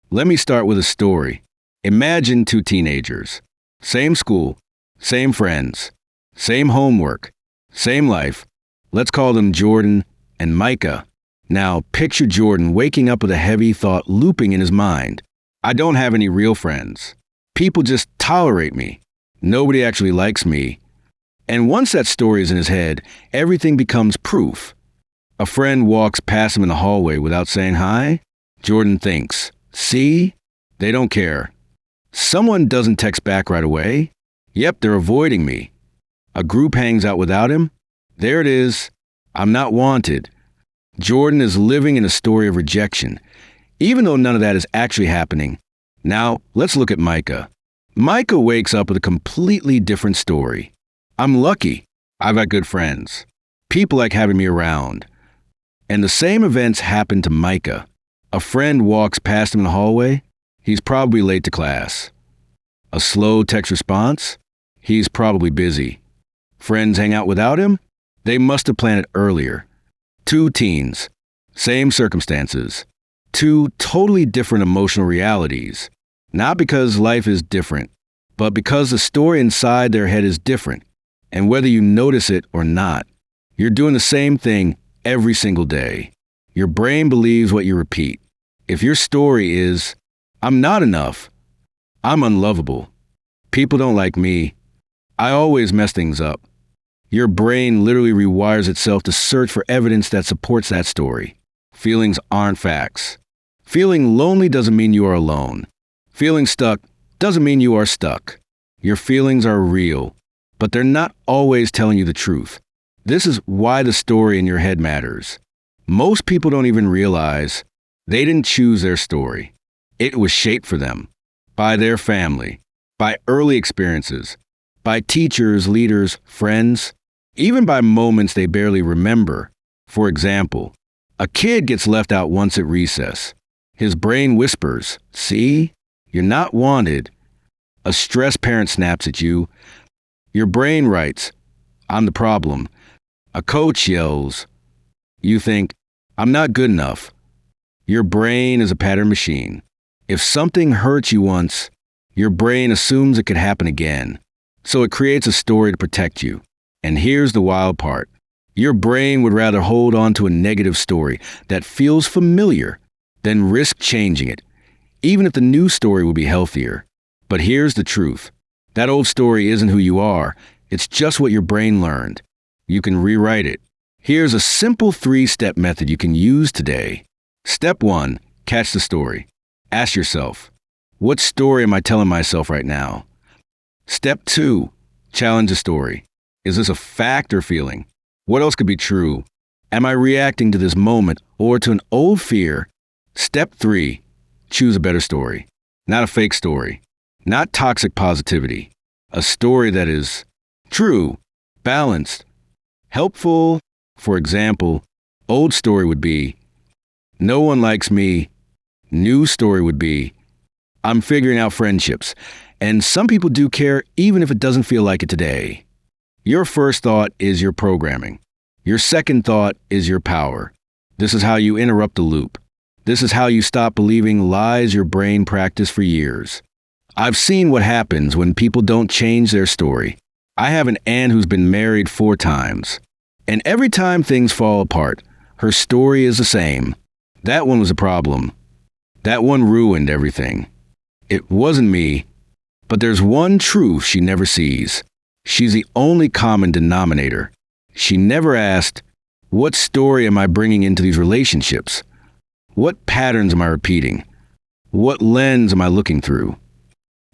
Let me start with a story. Imagine two teenagers. Same school, same friends, same homework, same life. Let's call them Jordan and Micah. Now, picture Jordan waking up with a heavy thought looping in his mind. I don't have any real friends. People just tolerate me. Nobody actually likes me. And once that story is in his head, everything becomes proof. A friend walks past him in the hallway without saying hi. Jordan thinks, see? They don't care. Someone doesn't text back right away. Yep, they're avoiding me. A group hangs out without him. There it is. I'm not wanted. Jordan is living in a story of rejection, even though none of that is actually happening. Now, let's look at Micah. Micah wakes up with a completely different story. I'm lucky. I've got good friends. People like having me around. And the same events happen to Micah. A friend walks past him in the hallway. He's probably late to class. A slow text response? He's probably busy. Friends hang out without him? They must have planned it earlier. Two teens, same circumstances, two totally different emotional realities. Not because life is different, but because the story inside their head is different. And whether you notice it or not, you're doing the same thing every single day. Your brain believes what you repeat. If your story is, I'm not enough, I'm unlovable, people don't like me, I always mess things up, your brain literally rewires itself to search for evidence that supports that story. Feelings aren't facts. Feeling lonely doesn't mean you are alone. Feeling stuck doesn't mean you are stuck. Your feelings are real, but they're not always telling you the truth. This is why the story in your head matters. Most people don't even realize they didn't choose their story. It was shaped for them by their family, by early experiences, by teachers, leaders, friends, even by moments they barely remember. For example, a kid gets left out once at recess. His brain whispers, see, you're not wanted. A stressed parent snaps at you. Your brain writes, I'm the problem. A coach yells. You think, I'm not good enough. Your brain is a pattern machine. If something hurts you once, your brain assumes it could happen again. So it creates a story to protect you. And here's the wild part. Your brain would rather hold on to a negative story that feels familiar than risk changing it, even if the new story will be healthier. But here's the truth. That old story isn't who you are. It's just what your brain learned. You can rewrite it. Here's a simple 3-step method you can use today. Step 1, catch the story. Ask yourself, what story am I telling myself right now? Step 2, challenge the story. Is this a fact or feeling? What else could be true? Am I reacting to this moment or to an old fear? Step 3, choose a better story. Not a fake story. Not toxic positivity. A story that is true, balanced, helpful. For example, old story would be, no one likes me. New story would be, I'm figuring out friendships. And some people do care even if it doesn't feel like it today. Your first thought is your programming. Your second thought is your power. This is how you interrupt the loop. This is how you stop believing lies your brain practiced for years. I've seen what happens when people don't change their story. I have an aunt who's been married 4 times. And every time things fall apart, her story is the same. That one was a problem. That one ruined everything. It wasn't me, but there's one truth she never sees. She's the only common denominator. She never asked, what story am I bringing into these relationships? What patterns am I repeating? What lens am I looking through?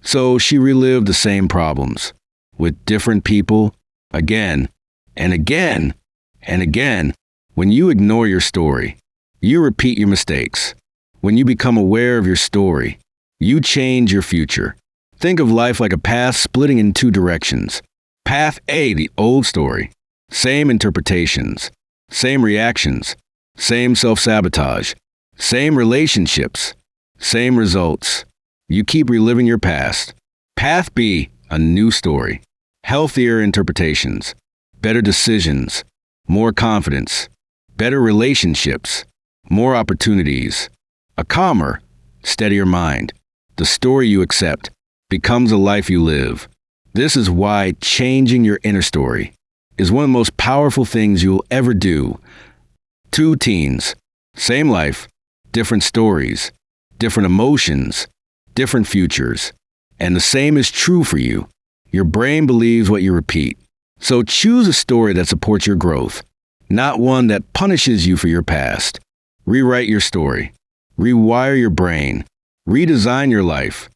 So she relived the same problems with different people again and again and again. When you ignore your story, you repeat your mistakes. When you become aware of your story, you change your future. Think of life like a path splitting in 2 directions. Path A, the old story. Same interpretations, same reactions, same self-sabotage, same relationships, same results. You keep reliving your past. Path B, a new story. Healthier interpretations, better decisions, more confidence, better relationships, more opportunities, a calmer, steadier mind. The story you accept becomes a life you live. This is why changing your inner story is one of the most powerful things you'll ever do. Two teens, same life, different stories, different emotions, different futures. And the same is true for you. Your brain believes what you repeat. So choose a story that supports your growth, not one that punishes you for your past. Rewrite your story. Rewire your brain. Redesign your life.